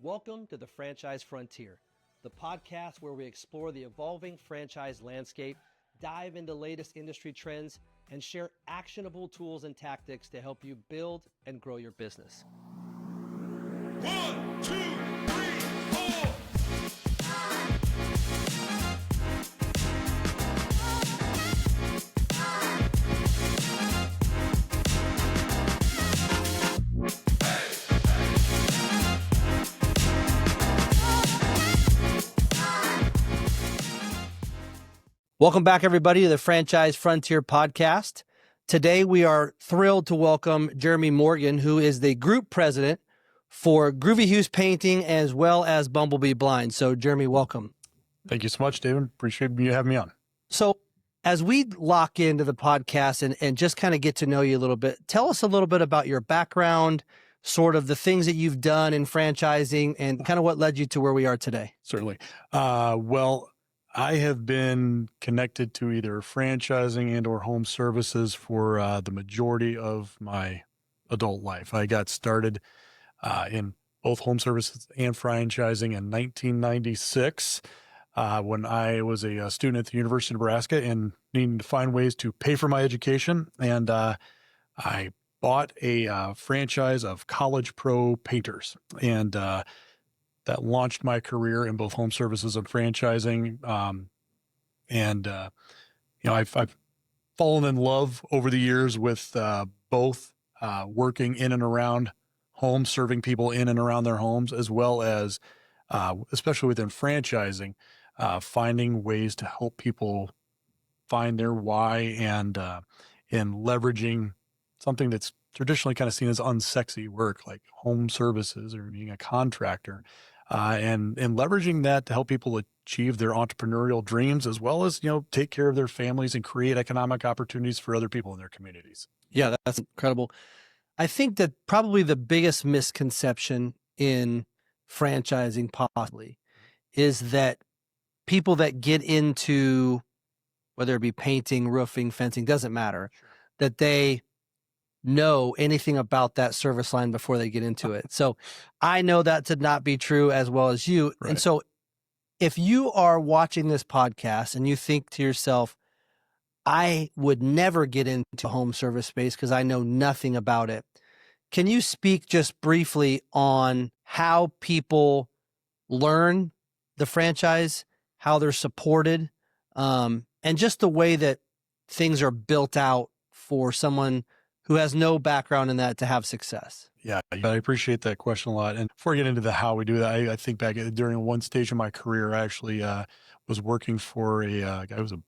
Welcome to the Franchise Frontier, the podcast where we explore the evolving franchise landscape, dive into latest industry trends, and share actionable tools and tactics to help you build and grow your business. 1, 2, 3, 4. Welcome back, everybody, to the Franchise Frontier podcast. Today, we are thrilled to welcome Jeremy Morgan, who is the group president for Groovy Hughes Painting as well as Bumblebee Blinds. So, Jeremy, welcome. Thank you so much, David. Appreciate you having me on. So, as we lock into the podcast and just kind of get to know you a little bit, tell us a little bit about your background, sort of the things that you've done in franchising, and kind of what led you to where we are today. Certainly. I have been connected to either franchising and or home services for the majority of my adult life. I got started in both home services and franchising in 1996 when I was a student at the University of Nebraska and needing to find ways to pay for my education. And I bought a franchise of College Pro painters, and that launched my career in both home services and franchising. I've fallen in love over the years with both working in and around homes, serving people in and around their homes, as well as, especially within franchising, finding ways to help people find their why and leveraging something that's traditionally kind of seen as unsexy work, like home services or being a contractor, and leveraging that to help people achieve their entrepreneurial dreams, as well as, take care of their families and create economic opportunities for other people in their communities. Yeah, that's incredible. I think that probably the biggest misconception in franchising possibly is that people that get into, whether it be painting, roofing, fencing, doesn't matter, that they know anything about that service line before they get into it. So I know that to not be true as well as you. Right. And so if you are watching this podcast and you think to yourself, I would never get into home service space because I know nothing about it. Can you speak just briefly on how people learn the franchise, how they're supported, and just the way that things are built out for someone who has no background in that to have success? Yeah, I appreciate that question a lot. And before I get into how we do that, I think back during one stage of my career, I actually was working for a guy who was a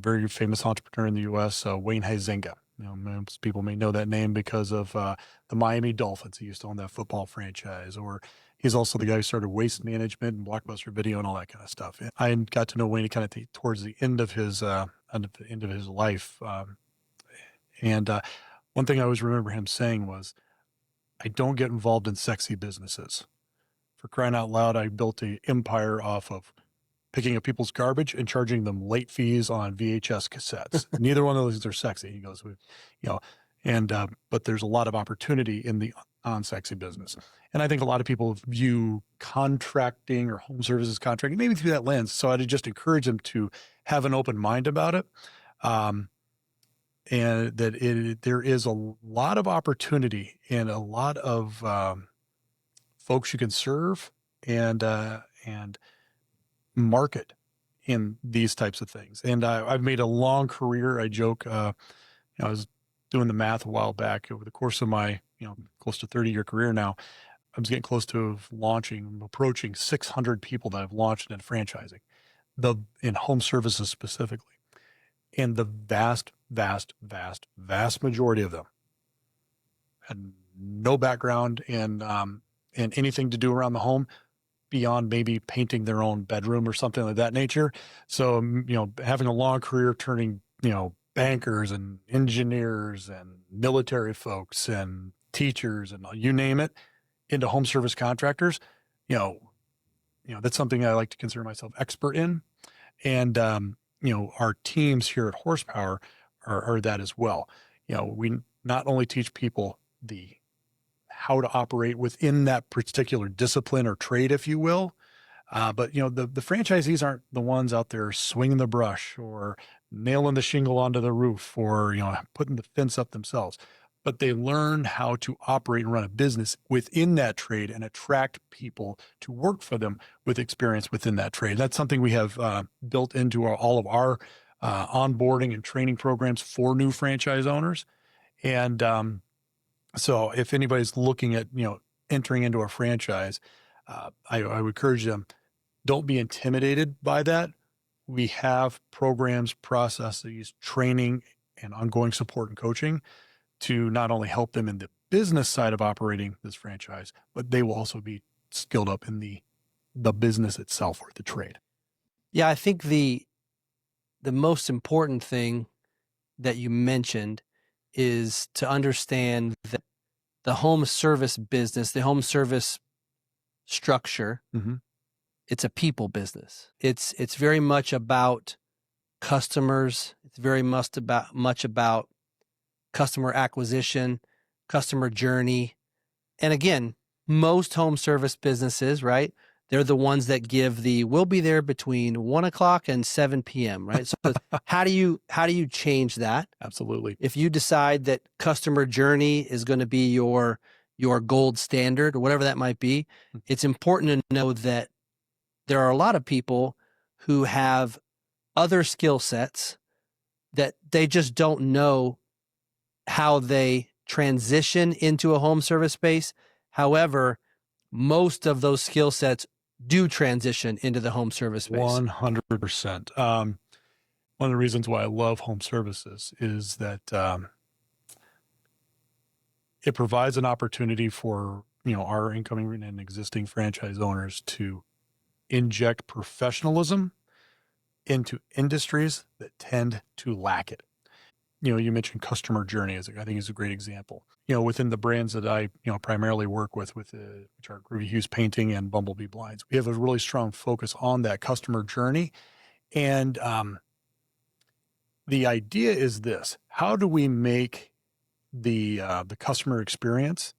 very famous entrepreneur in the U.S., Wayne Huizenga. Most people may know that name because of the Miami Dolphins. He used to own that football franchise, or he's also the guy who started Waste Management and Blockbuster Video and all that kind of stuff. And I got to know Wayne kind of towards the end of his life. And one thing I always remember him saying was, I don't get involved in sexy businesses. For crying out loud, I built an empire off of picking up people's garbage and charging them late fees on VHS cassettes. Neither one of those are sexy. He goes, but there's a lot of opportunity in the unsexy business. And I think a lot of people view contracting or home services contracting maybe through that lens. So I'd just encourage them to have an open mind about it. And that there is a lot of opportunity and a lot of folks you can serve and market in these types of things. And I've made a long career. I joke, I was doing the math a while back over the course of my, close to 30-year career now. I was getting close to approaching 600 people that I've launched in franchising, in home services specifically. And the vast majority of them had no background in anything to do around the home beyond maybe painting their own bedroom or something like that nature. So, having a long career turning, bankers and engineers and military folks and teachers and you name it into home service contractors, that's something I like to consider myself expert in. And, our teams here at Horsepower are that as well. We not only teach people the how to operate within that particular discipline or trade, if you will. But the franchisees aren't the ones out there swinging the brush or nailing the shingle onto the roof or, putting the fence up themselves, but they learn how to operate and run a business within that trade and attract people to work for them with experience within that trade. That's something we have built into all of our onboarding and training programs for new franchise owners. And so if anybody's looking at, entering into a franchise, I would encourage them, don't be intimidated by that. We have programs, processes, training, and ongoing support and coaching to not only help them in the business side of operating this franchise, but they will also be skilled up in the business itself or the trade. Yeah, I think the most important thing that you mentioned is to understand that the home service business, the home service structure, it's a people business. It's very much about customers. It's very much about customer acquisition, customer journey. And again, most home service businesses, right? They're the ones that give we'll be there between 1 o'clock and 7 p.m., right? So how do you change that? Absolutely. If you decide that customer journey is going to be your gold standard or whatever that might be, it's important to know that there are a lot of people who have other skill sets that they just don't know how they transition into a home service space. However, most of those skill sets do transition into the home service space. 100%. One of the reasons why I love home services is that it provides an opportunity for, our incoming and existing franchise owners to inject professionalism into industries that tend to lack it. You mentioned customer journey I think is a great example. Within the brands that I, primarily work with which are Groovy Hughes Painting and Bumblebee Blinds, we have a really strong focus on that customer journey. And the idea is this: how do we make the customer experience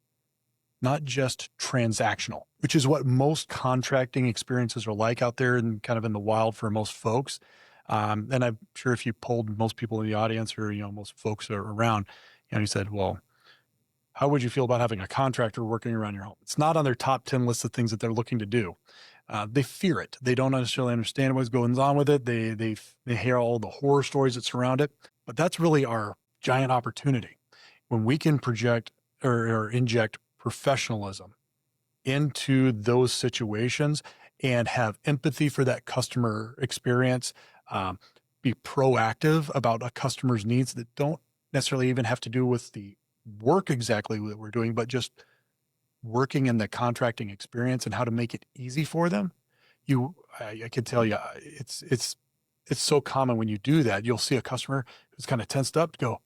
not just transactional, which is what most contracting experiences are like out there and kind of in the wild for most folks. And I'm sure if you polled most people in the audience or, most folks are around, you said, well, how would you feel about having a contractor working around your home? It's not on their top 10 list of things that they're looking to do. They fear it. They don't necessarily understand what's going on with it. They hear all the horror stories that surround it, but that's really our giant opportunity. When we can project or inject professionalism into those situations and have empathy for that customer experience, be proactive about a customer's needs that don't necessarily even have to do with the work exactly that we're doing, but just working in the contracting experience and how to make it easy for them. I can tell you, it's so common when you do that. You'll see a customer who's kind of tensed up go,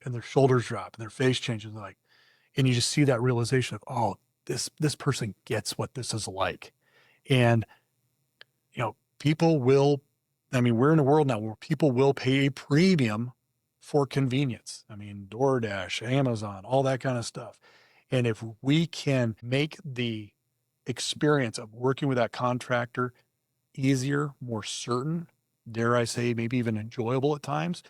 and their shoulders drop and their face changes. And you just see that realization of, oh, this person gets what this is like. And, people will, we're in a world now where people will pay a premium for convenience. DoorDash, Amazon, all that kind of stuff. And if we can make the experience of working with that contractor easier, more certain, dare I say, maybe even enjoyable at times,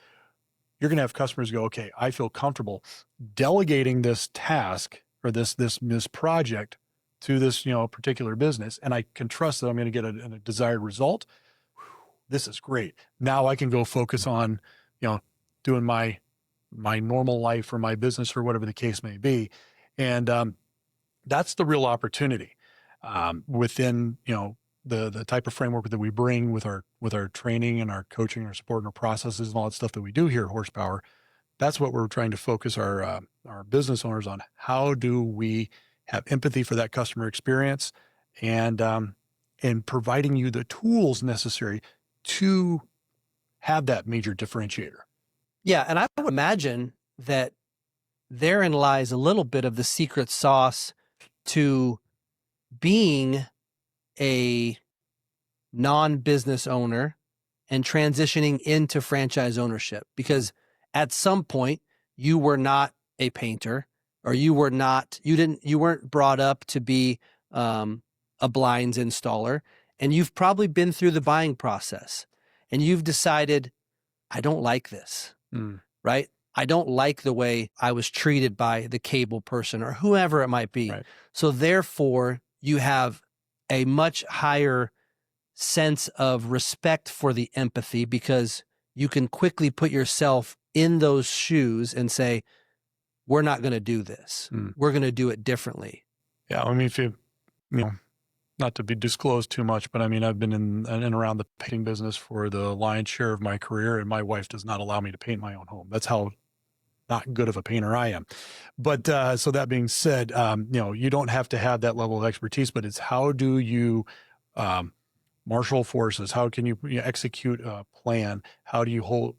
you're going to have customers go, okay, I feel comfortable delegating this task or this project to this, particular business. And I can trust that I'm going to get a desired result. This is great. Now I can go focus on, doing my normal life or my business or whatever the case may be. And that's the real opportunity within, the type of framework that we bring with our training and our coaching, our support and our processes and all that stuff that we do here at Horsepower. That's what we're trying to focus our business owners on. How do we have empathy for that customer experience and providing you the tools necessary to have that major differentiator? Yeah. And I would imagine that therein lies a little bit of the secret sauce to being a non-business owner and transitioning into franchise ownership, because at some point you were not a painter or you weren't brought up to be a blinds installer, and you've probably been through the buying process and you've decided, I don't like this, right? I don't like the way I was treated by the cable person or whoever it might be. Right. So therefore you have a much higher sense of respect for the empathy, because you can quickly put yourself in those shoes and say, we're not going to do this. We're going to do it differently. Yeah. I mean, if you know, not to be disclosed too much, but I mean, I've been in and around the painting business for the lion's share of my career, and my wife does not allow me to paint my own home. That's how not good of a painter I am. But so that being said, you don't have to have that level of expertise, but it's how do you marshal forces? How can you execute a plan? How do you hold,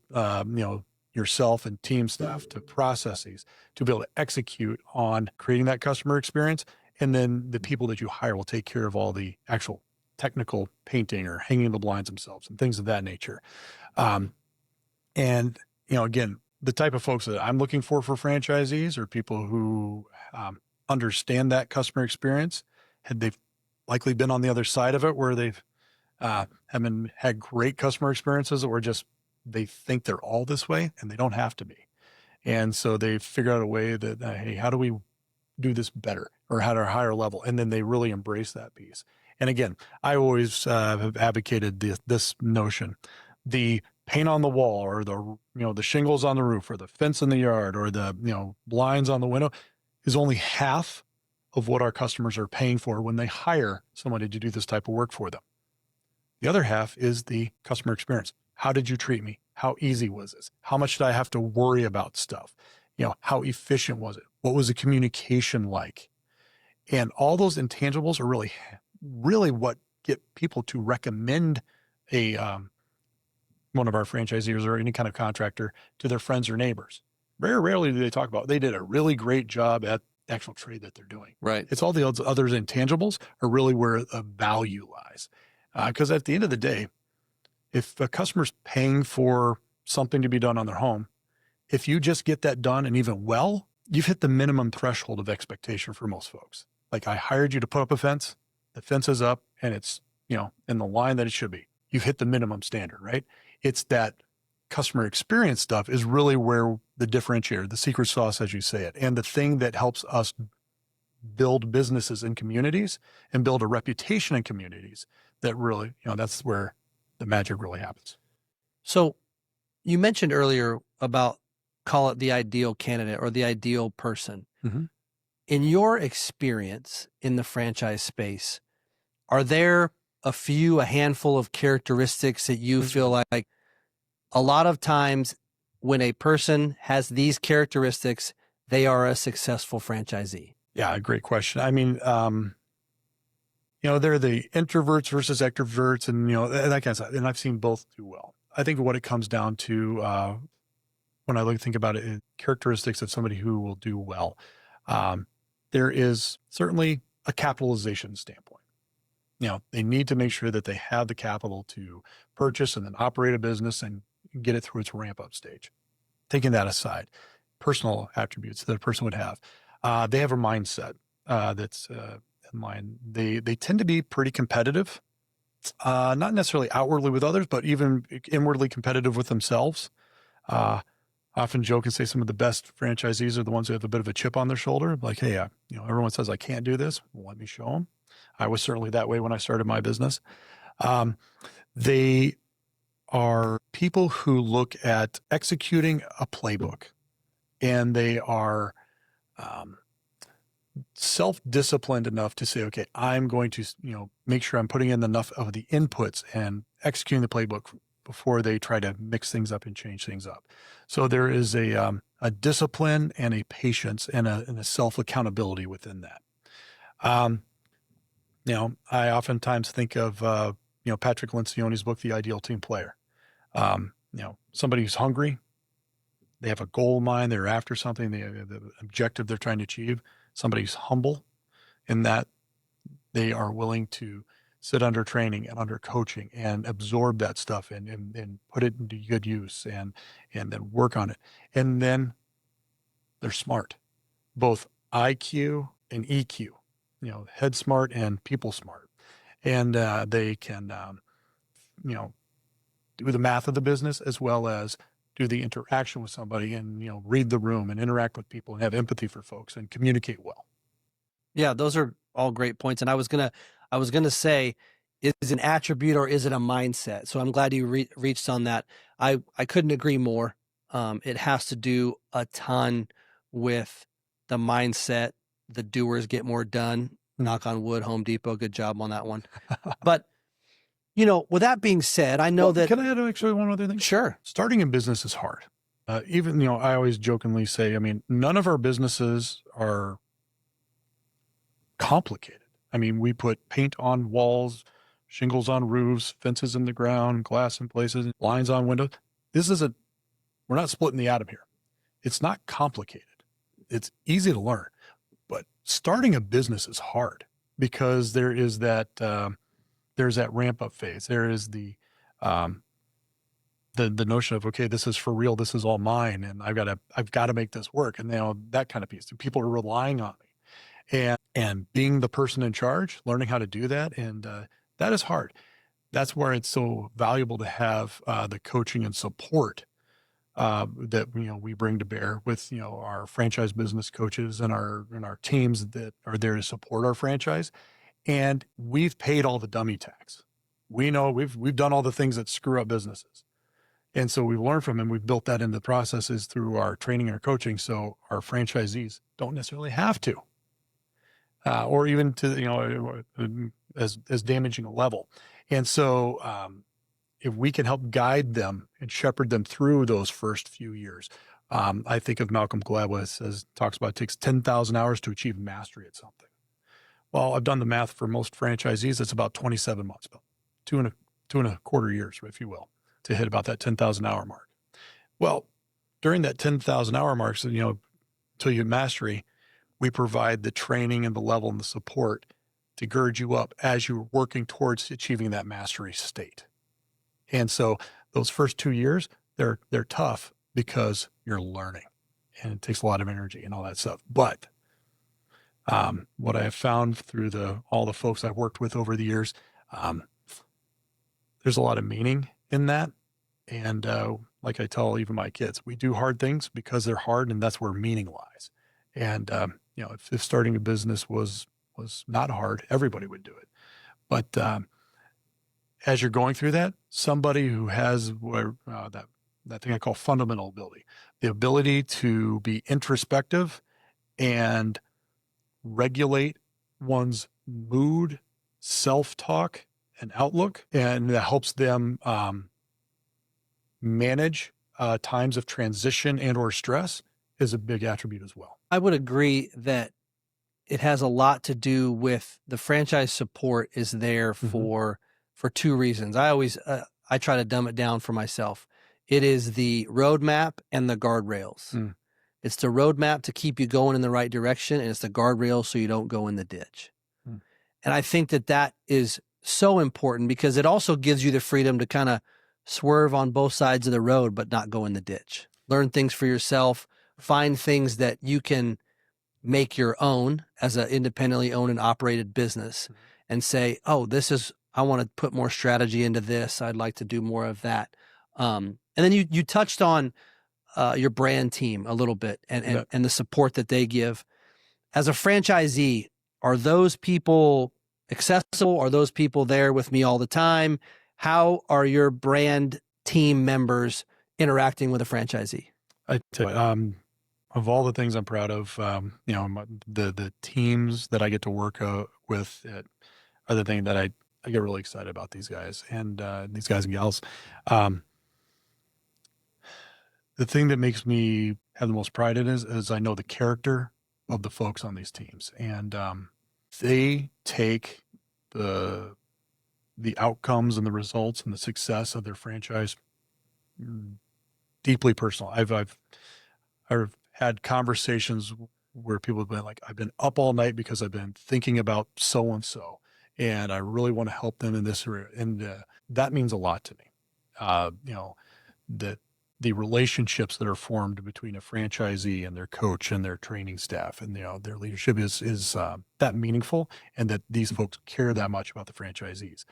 yourself and team staff to processes to be able to execute on creating that customer experience? And then the people that you hire will take care of all the actual technical painting or hanging the blinds themselves and things of that nature. And, again, the type of folks that I'm looking for franchisees are people who understand that customer experience. They've likely been on the other side of it where they've had great customer experiences, or just they think they're all this way and they don't have to be. And so they figure out a way that, hey, how do we do this better, or at a higher level? And then they really embrace that piece. And again, I always have advocated this notion: the paint on the wall, or the shingles on the roof, or the fence in the yard, or the blinds on the window is only half of what our customers are paying for when they hire somebody to do this type of work for them. The other half is the customer experience. How did you treat me? How easy was this? How much did I have to worry about stuff? How efficient was it? What was the communication like? And all those intangibles are really, really what get people to recommend one of our franchisees or any kind of contractor to their friends or neighbors. Very rarely do they talk about, they did a really great job at the actual trade that they're doing. Right. It's all the other intangibles are really where the value lies. Because at the end of the day, if a customer's paying for something to be done on their home, if you just get that done and even well, you've hit the minimum threshold of expectation for most folks. Like, I hired you to put up a fence, the fence is up and it's, in the line that it should be. You've hit the minimum standard, right? It's that customer experience stuff is really where the differentiator, the secret sauce, as you say it, and the thing that helps us build businesses in communities and build a reputation in communities that really, that's where the magic really happens. So you mentioned earlier about, call it the ideal candidate or the ideal person. Mm-hmm. In your experience in the franchise space, are there a handful of characteristics that you feel like a lot of times when a person has these characteristics, they are a successful franchisee? Yeah, great question. I mean, they're the introverts versus extroverts and, that kind of stuff. And I've seen both do well. I think what it comes down to, when I think about it, characteristics of somebody who will do well, there is certainly a capitalization standpoint. They need to make sure that they have the capital to purchase and then operate a business and get it through its ramp up stage. Taking that aside, personal attributes that a person would have, they have a mindset that's in mind. They tend to be pretty competitive, not necessarily outwardly with others, but even inwardly competitive with themselves. Often joke and say some of the best franchisees are the ones who have a bit of a chip on their shoulder. Like, hey, everyone says I can't do this. Well, let me show them. I was certainly that way when I started my business. They are people who look at executing a playbook, and they are self-disciplined enough to say, okay, I'm going to, make sure I'm putting in enough of the inputs and executing the playbook before they try to mix things up and change things up. So there is a discipline and a patience and a self-accountability within that. I oftentimes think of, Patrick Lencioni's book, The Ideal Team Player. Somebody who's hungry, they have a goal in mind, they're after something, they have the objective they're trying to achieve. Somebody who's humble in that they are willing to sit under training and under coaching and absorb that stuff and put it into good use and then work on it. And then they're smart, both IQ and EQ, head smart and people smart. And they can, do the math of the business as well as do the interaction with somebody and, read the room and interact with people and have empathy for folks and communicate well. Yeah, those are all great points. And I was gonna say, is it an attribute or is it a mindset? So I'm glad you reached on that. I couldn't agree more. It has to do a ton with the mindset. The doers get more done. Knock on wood, Home Depot. Good job on that one. But with that being said, I know that. Can I add actually one other thing? Sure. Starting a business is hard. Even, I always jokingly say, none of our businesses are complicated. We put paint on walls, shingles on roofs, fences in the ground, glass in places, lines on windows. We're not splitting the atom here. It's not complicated. It's easy to learn, but starting a business is hard because there is that, there's that ramp up phase. There is the notion of, okay, this is for real. This is all mine. And I've got to make this work. And that kind of piece. People are relying on me and being the person in charge, learning how to do that. And that is hard. That's where it's so valuable to have the coaching and support that, we bring to bear with, our franchise business coaches and our teams that are there to support our franchise. And we've paid all the dummy tax. We know we've done all the things that screw up businesses. And so we've learned from them. We've built that into the processes through our training and our coaching. So our franchisees don't necessarily have to, or even to, as damaging a level. And so if we can help guide them and shepherd them through those first few years, I think of Malcolm Gladwell talks about it takes 10,000 hours to achieve mastery at something. Well, I've done the math for most franchisees. It's about 27 months, about two and a quarter years, if you will, to hit about that 10,000 hour mark. Well, during that 10,000 hour mark, so, until you mastery, we provide the training and the level and the support to gird you up as you're working towards achieving that mastery state. And so those first 2 years, they're tough because you're learning and it takes a lot of energy and all that stuff. But what I have found through all the folks I've worked with over the years, there's a lot of meaning in that. And like I tell even my kids, we do hard things because they're hard, and that's where meaning lies. And if starting a business was not hard, everybody would do it. But as you're going through that, somebody who has that thing I call fundamental ability, the ability to be introspective and regulate one's mood, self-talk, and outlook. And that helps them manage times of transition and or stress is a big attribute as well. I would agree that it has a lot to do with the franchise support is there for two reasons. I try to dumb it down for myself. It is the roadmap and the guardrails. It's the roadmap to keep you going in the right direction, and it's the guardrails so you don't go in the ditch. And I think that is so important because it also gives you the freedom to kind of swerve on both sides of the road, but not go in the ditch. Learn things for yourself, find things that you can make your own as an independently owned and operated business and say, oh, I want to put more strategy into this. I'd like to do more of that. And then you touched on your brand team a little bit and the support that they give. As a franchisee, are those people accessible? Are those people there with me all the time? How are your brand team members interacting with a franchisee? I tell you, of all the things I'm proud of, the teams that I get to work with are the thing that I get really excited about these guys and these guys and gals. The thing that makes me have the most pride in is I know the character of the folks on these teams, and they take the outcomes and the results and the success of their franchise deeply personal. I've had conversations where people have been like, I've been up all night because I've been thinking about so and so, and I really want to help them in this area, and that means a lot to me. That the relationships that are formed between a franchisee and their coach and their training staff and their leadership is that meaningful, and that these folks care that much about the franchisees.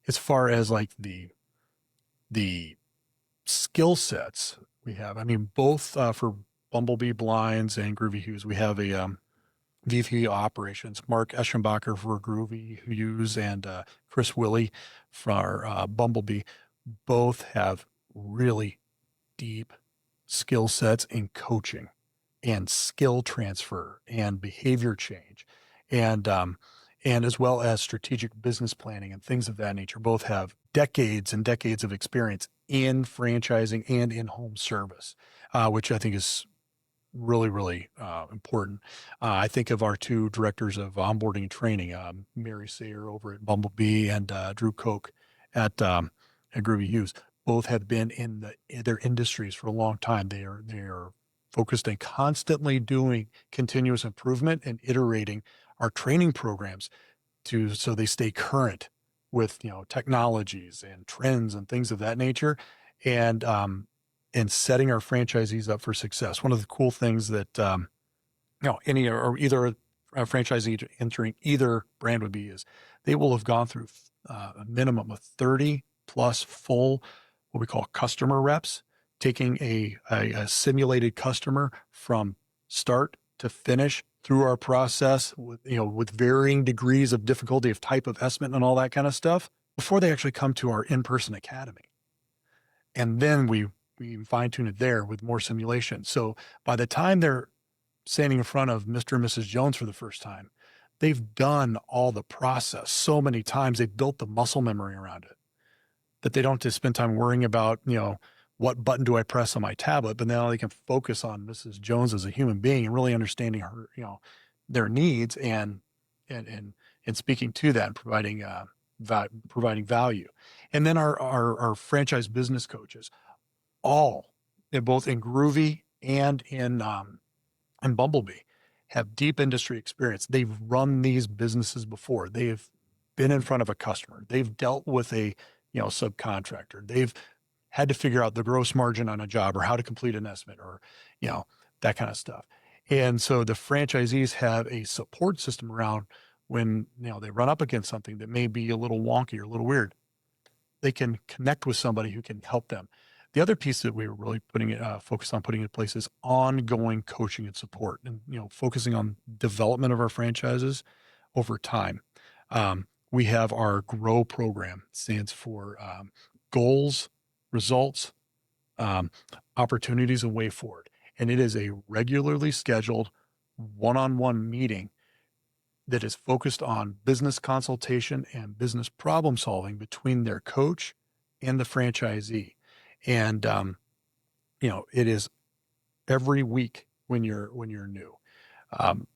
As far as like the skill sets we have, I mean, both for Bumblebee Blinds and Groovy Hughes, we have a VP operations, Mark Eschenbacher for Groovy Hughes and Chris Willie for Bumblebee. Both have really deep skill sets in coaching and skill transfer and behavior change, and as well as strategic business planning and things of that nature. Both have decades and decades of experience in franchising and in home service, which I think is really, really important. I think of our two directors of onboarding and training, Mary Sayer over at Bumblebee and Drew Koch at Groovy Hughes. Both have been in their industries for a long time. They are focused on constantly doing continuous improvement and iterating our training programs so they stay current with technologies and trends and things of that nature, and setting our franchisees up for success. One of the cool things that either a franchisee entering either brand would be is they will have gone through a minimum of 30 plus full what we call customer reps, taking a simulated customer from start to finish through our process with varying degrees of difficulty of type of estimate and all that kind of stuff before they actually come to our in-person academy. And then we fine tune it there with more simulation. So by the time they're standing in front of Mr. and Mrs. Jones for the first time, they've done all the process so many times. They've built the muscle memory around it that they don't have to spend time worrying about, what button do I press on my tablet, but now they can focus on Mrs. Jones as a human being and really understanding her, their needs and speaking to that and providing value. And then our franchise business coaches, both in Groovy and in Bumblebee, have deep industry experience. They've run these businesses before. They've been in front of a customer. They've dealt with a subcontractor. They've had to figure out the gross margin on a job or how to complete an estimate or that kind of stuff. And so the franchisees have a support system around when they run up against something that may be a little wonky or a little weird. They can connect with somebody who can help them. The other piece that we were really focused on putting in place is ongoing coaching and support, and focusing on development of our franchises over time. We have our GROW program. It stands for goals, results, opportunities, and way forward. And it is a regularly scheduled one-on-one meeting that is focused on business consultation and business problem solving between their coach and the franchisee. And, it is every week when you're new,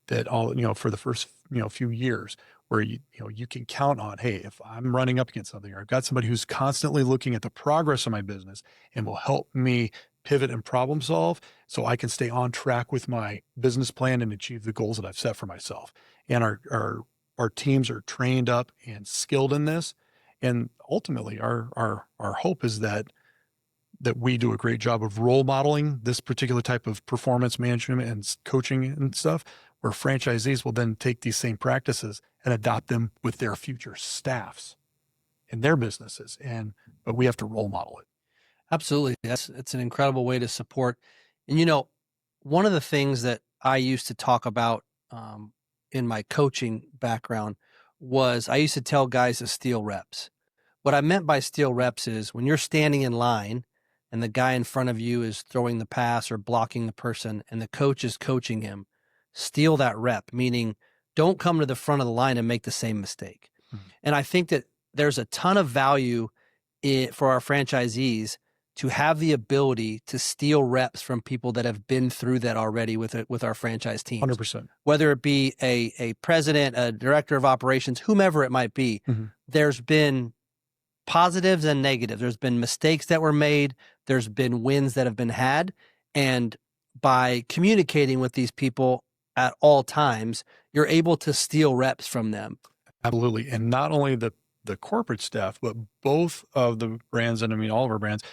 that all, for the first, few years where you can count on, hey, if I'm running up against something, or I've got somebody who's constantly looking at the progress of my business and will help me pivot and problem solve so I can stay on track with my business plan and achieve the goals that I've set for myself. And our teams are trained up and skilled in this. And ultimately our hope is that we do a great job of role modeling this particular type of performance management and coaching and stuff, where franchisees will then take these same practices and adopt them with their future staffs in their businesses. But we have to role model it. Absolutely. It's an incredible way to support. And, one of the things that I used to talk about in my coaching background was I used to tell guys to steal reps. What I meant by steal reps is when you're standing in line and the guy in front of you is throwing the pass or blocking the person and the coach is coaching him, steal that rep, meaning don't come to the front of the line and make the same mistake. Mm-hmm. And I think that there's a ton of value for our franchisees to have the ability to steal reps from people that have been through that already with our franchise teams. 100%. Whether it be a president, a director of operations, whomever it might be, mm-hmm. There's been positives and negatives. There's been mistakes that were made. There's been wins that have been had. And by communicating with these people at all times, you're able to steal reps from them. Absolutely. And not only the corporate staff, but both of the brands, and I mean all of our brands,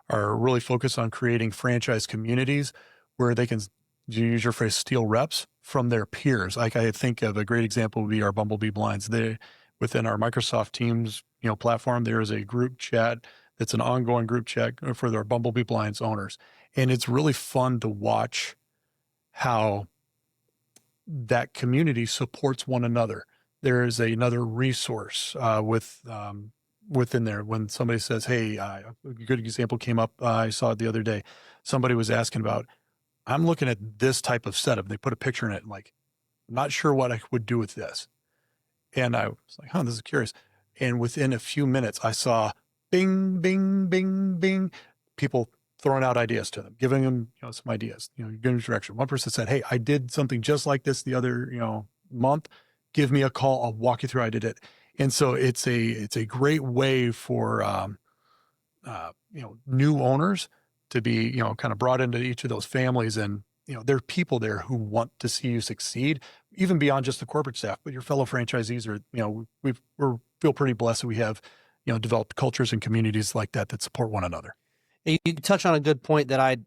are really focused on creating franchise communities where they can, you use your phrase, steal reps from their peers. Like I think of a great example would be our Bumblebee Blinds. Within our Microsoft Teams, platform, there is a group chat that's an ongoing group chat for their Bumblebee Blinds owners. And it's really fun to watch how that community supports one another. There is another resource within there. When somebody says, hey, a good example came up, I saw it the other day. Somebody was asking about, I'm looking at this type of setup. They put a picture in it, like, I'm not sure what I would do with this. And I was like, this is curious. And within a few minutes, I saw bing, bing, bing, bing, people throwing out ideas to them, giving them, some ideas, giving direction. One person said, hey, I did something just like this the other, month. Give me a call. I'll walk you through how I did it. And so it's a great way for, new owners to be, kind of brought into each of those families. And, there are people there who want to see you succeed, even beyond just the corporate staff, but your fellow franchisees are, we feel pretty blessed that we have, developed cultures and communities like that support one another. You touch on a good point that I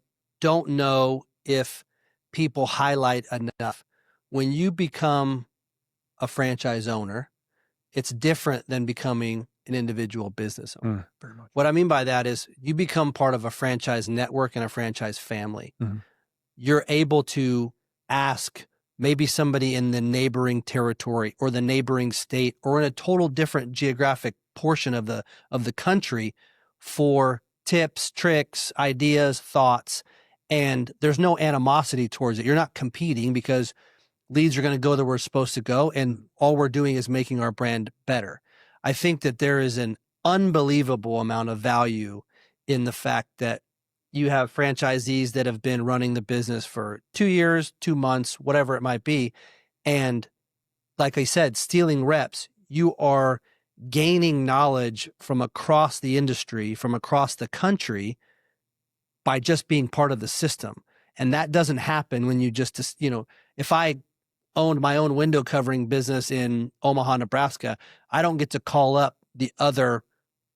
don't know if people highlight enough. When you become a franchise owner, it's different than becoming an individual business owner. Very much. What I mean by that is you become part of a franchise network and a franchise family. Mm-hmm. You're able to ask maybe somebody in the neighboring territory or the neighboring state or in a total different geographic portion of the country for tips, tricks, ideas, thoughts, and there's no animosity towards it. You're not competing because leads are going to go where we're supposed to go, and all we're doing is making our brand better. I think that there is an unbelievable amount of value in the fact that you have franchisees that have been running the business for 2 years, 2 months, whatever it might be. And like I said, stealing reps, you are gaining knowledge from across the industry, from across the country by just being part of the system. And that doesn't happen when you just, if I owned my own window covering business in Omaha, Nebraska, I don't get to call up the other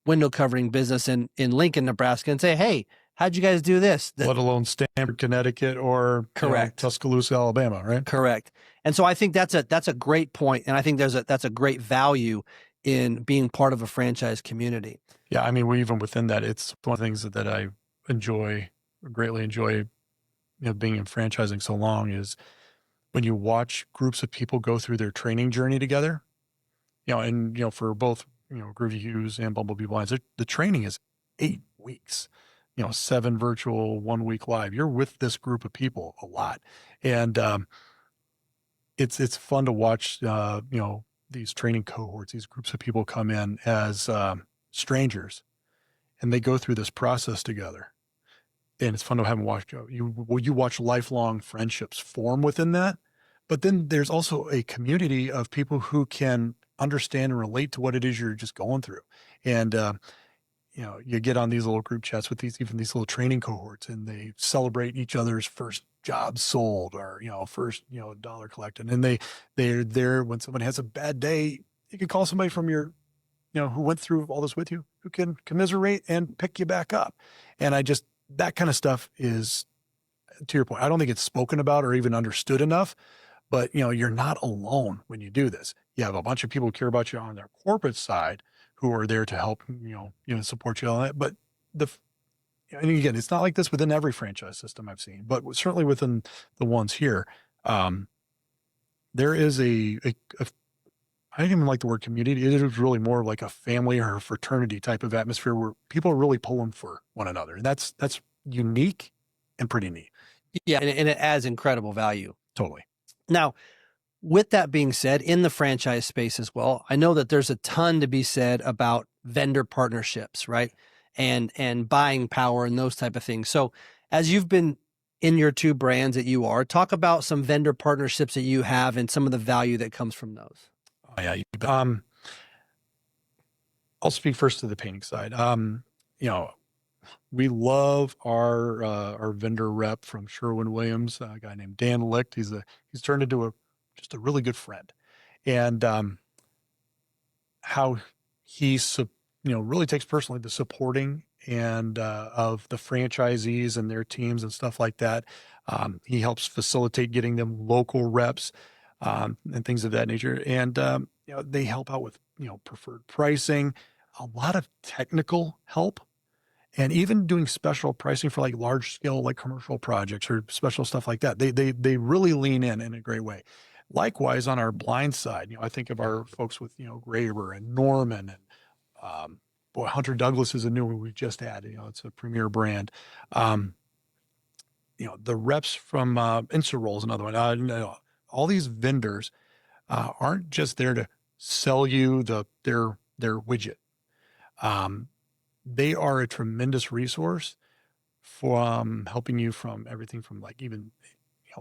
window covering business in Lincoln, Nebraska and say, hey, how'd you guys do this? Let alone Stamford, Connecticut, or correct, Tuscaloosa, Alabama, right? Correct. And so I think that's a great point, and I think that's a great value in being part of a franchise community. Yeah, I mean, even within that, it's one of the things that I greatly enjoy, being in franchising so long is when you watch groups of people go through their training journey together, and for both Groovy Hughes and Bumblebee Blinds, the training is 8 weeks. 7 virtual, 1 week live. You're with this group of people a lot. And it's fun to watch, these training cohorts, these groups of people come in as strangers, and they go through this process together. And it's fun to have them watch. You watch lifelong friendships form within that. But then there's also a community of people who can understand and relate to what it is you're just going through. And you get on these little group chats with these little training cohorts, and they celebrate each other's first job sold or, first, dollar collected. And they're there when someone has a bad day. You can call somebody from your, who went through all this with you, who can commiserate and pick you back up. And that kind of stuff is, to your point, I don't think it's spoken about or even understood enough, but you're not alone when you do this. You have a bunch of people who care about you on their corporate side who are there to help, support you on that. But and again, it's not like this within every franchise system I've seen, but certainly within the ones here, there is I don't even like the word community. It is really more like a family or a fraternity type of atmosphere where people are really pulling for one another. And that's unique and pretty neat. Yeah. And it adds incredible value. Totally. Now, with that being said, in the franchise space as well, I know that there's a ton to be said about vendor partnerships, right? And buying power and those type of things. So as you've been in your 2 brands that you are, talk about some vendor partnerships that you have and some of the value that comes from those. Oh, yeah. I'll speak first to the painting side. We love our vendor rep from Sherwin-Williams, a guy named Dan Licht. He's turned into just a really good friend, and how he really takes personally the supporting and of the franchisees and their teams and stuff like that. He helps facilitate getting them local reps and things of that nature. And they help out with preferred pricing, a lot of technical help, and even doing special pricing for like large scale, like commercial projects or special stuff like that. They really lean in a great way. Likewise, on our blind side, I think of our folks with, Graber and Norman and, boy, Hunter Douglas is a new one we just added, it's a premier brand. The reps from, Insta is another one. All these vendors, aren't just there to sell you their widget. They are a tremendous resource from helping you from everything from like even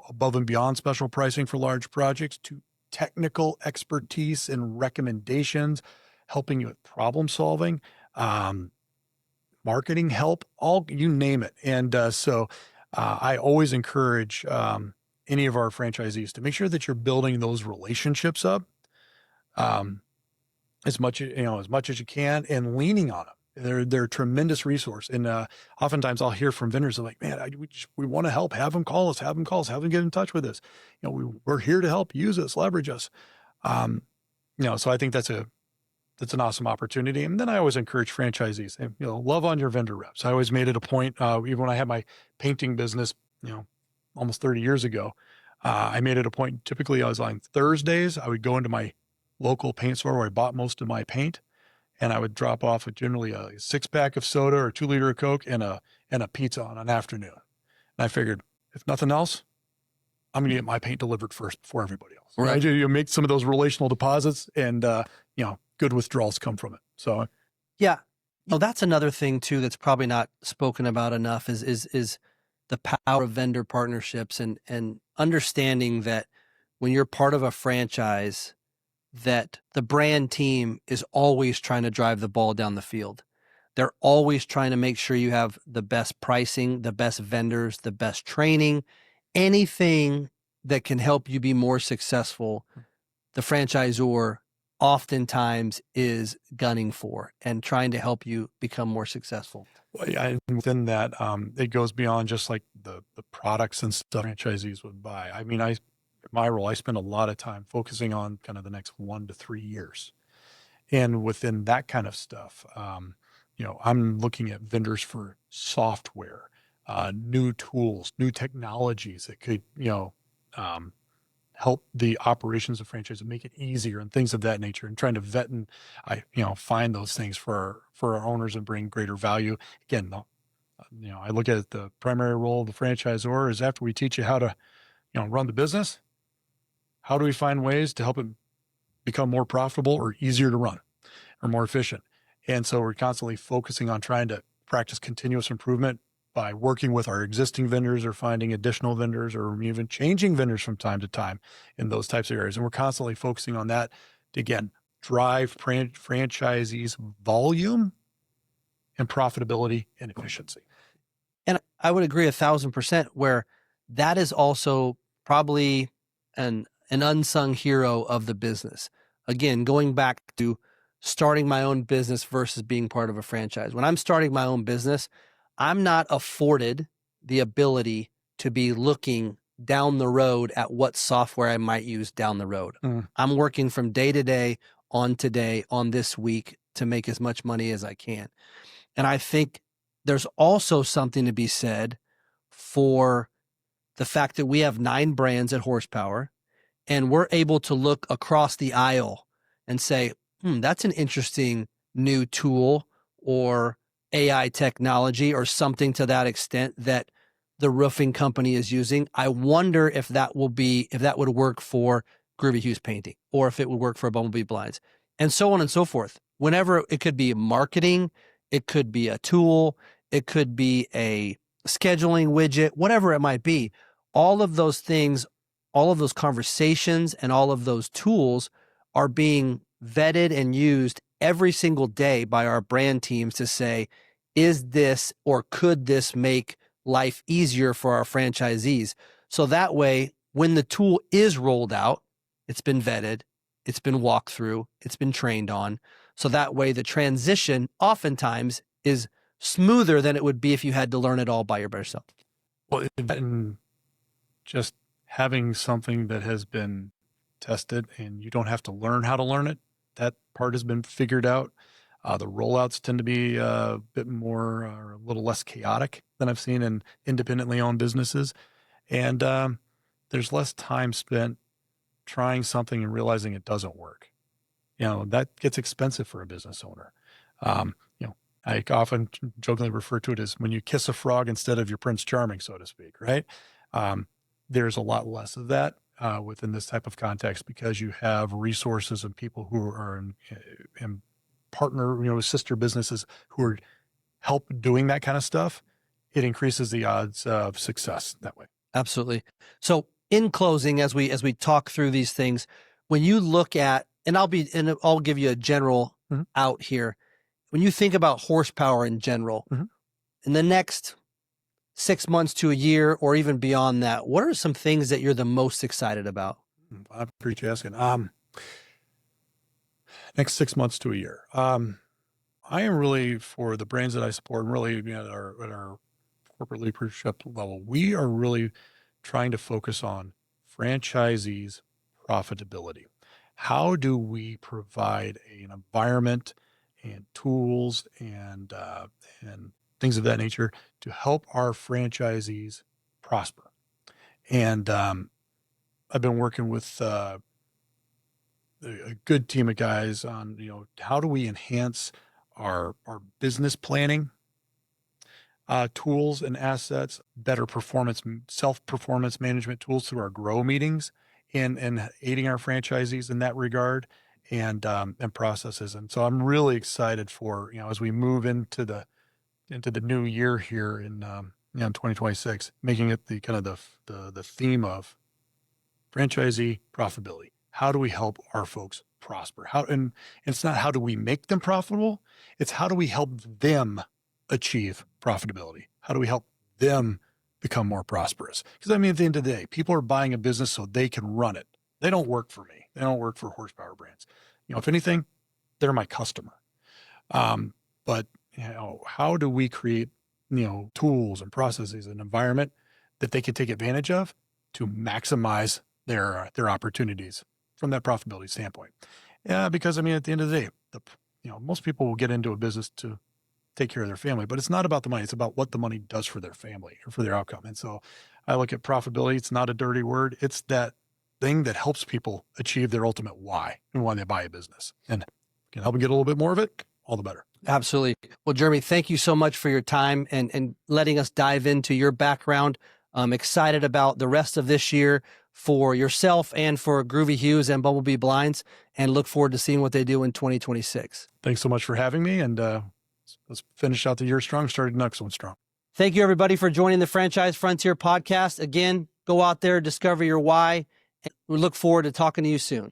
above and beyond special pricing for large projects to technical expertise and recommendations, helping you with problem solving, marketing help, all you name it. And so I always encourage any of our franchisees to make sure that you're building those relationships up as much as you can, and leaning on them. They're a tremendous resource. And oftentimes I'll hear from vendors like, man, we want to help. Have them call us, have them get in touch with us. We're here to help. Use us, leverage us. So I think that's an awesome opportunity. And then I always encourage franchisees, love on your vendor reps. I always made it a point, even when I had my painting business, almost 30 years ago, I made it a point. Typically I was on Thursdays, I would go into my local paint store where I bought most of my paint, and I would drop off with generally a 6-pack of soda or 2-liter of Coke and a pizza on an afternoon. And I figured, if nothing else, I'm going to get my paint delivered first before everybody else. Right. You make some of those relational deposits, and good withdrawals come from it. So, yeah, that's another thing too that's probably not spoken about enough is the power of vendor partnerships and understanding that when you're part of a franchise, that the brand team is always trying to drive the ball down the field. They're always trying to make sure you have the best pricing, the best vendors, the best training, anything that can help you be more successful. The franchisor oftentimes is gunning for and trying to help you become more successful. Well, yeah, and within that, it goes beyond just like the products and stuff franchisees would buy. I mean, my role, I spend a lot of time focusing on kind of the next 1 to 3 years. And within that kind of stuff, I'm looking at vendors for software, new tools, new technologies that could, help the operations of franchise and make it easier and things of that nature, and trying to vet and find those things for our owners and bring greater value. Again, I look at it, the primary role of the franchisor is after we teach you how to, run the business, how do we find ways to help it become more profitable or easier to run or more efficient? And so we're constantly focusing on trying to practice continuous improvement by working with our existing vendors or finding additional vendors or even changing vendors from time to time in those types of areas. And we're constantly focusing on that to, again, drive franchisees' volume and profitability and efficiency. And I would agree 1,000% where that is also probably an unsung hero of the business. Again, going back to starting my own business versus being part of a franchise. When I'm starting my own business, I'm not afforded the ability to be looking down the road at what software I might use down the road. I'm working from day to day, on today, on this week to make as much money as I can. And I think there's also something to be said for the fact that we have 9 brands at Horsepower, and we're able to look across the aisle and say, that's an interesting new tool or AI technology or something to that extent that the roofing company is using. I wonder if that would work for Groovy Hughes Painting, or if it would work for Bumblebee Blinds, and so on and so forth. Whenever it could be marketing, it could be a tool, it could be a scheduling widget, whatever it might be. All of those things, all of those conversations and all of those tools are being vetted and used every single day by our brand teams to say, is this or could this make life easier for our franchisees? So that way, when the tool is rolled out, it's been vetted, it's been walked through, it's been trained on. So that way the transition oftentimes is smoother than it would be if you had to learn it all by yourself. Well, and just having something that has been tested and you don't have to learn how to learn it, that part has been figured out. The rollouts tend to be a bit more, or a little less chaotic than I've seen in independently owned businesses. And there's less time spent trying something and realizing it doesn't work. That gets expensive for a business owner. I often jokingly refer to it as when you kiss a frog instead of your Prince Charming, so to speak, right? There's a lot less of that within this type of context because you have resources and people who are in partner, sister businesses who are help doing that kind of stuff. It increases the odds of success that way. Absolutely. So in closing, as we talk through these things, when you look at, and I'll give you a general out here. When you think about horsepower in general, in the next 6 months to a year, or even beyond that, what are some things that you're the most excited about? I appreciate you asking. Next 6 months to a year. I am really, for the brands that I support, and really at our corporate leadership level, we are really trying to focus on franchisees' profitability. How do we provide an environment and tools and things of that nature to help our franchisees prosper? And I've been working with a good team of guys on, how do we enhance our business planning tools and assets, better self-performance management tools through our grow meetings, and aiding our franchisees in that regard, and processes. And so I'm really excited for, as we move into the new year here in 2026, making it the kind of the theme of franchisee profitability. How do we help our folks prosper? And it's not how do we make them profitable, it's how do we help them achieve profitability? How do we help them become more prosperous? Because at the end of the day, people are buying a business so they can run it. They don't work for me. They don't work for Horsepower Brands. If anything, they're my customer. But how do we create, tools and processes and environment that they can take advantage of to maximize their opportunities from that profitability standpoint? Yeah, because at the end of the day, most people will get into a business to take care of their family, but it's not about the money. It's about what the money does for their family or for their outcome. And so I look at profitability. It's not a dirty word. It's that thing that helps people achieve their ultimate why and why they buy a business, and can help them get a little bit more of it, all the better. Absolutely. Well, Jeremy, thank you so much for your time and letting us dive into your background. I'm excited about the rest of this year for yourself and for Groovy Hughes and Bumblebee Blinds, and look forward to seeing what they do in 2026. Thanks so much for having me. And let's finish out the year strong, started next one strong. Thank you, everybody, for joining the Franchise Frontier podcast. Again, go out there, discover your why. And we look forward to talking to you soon.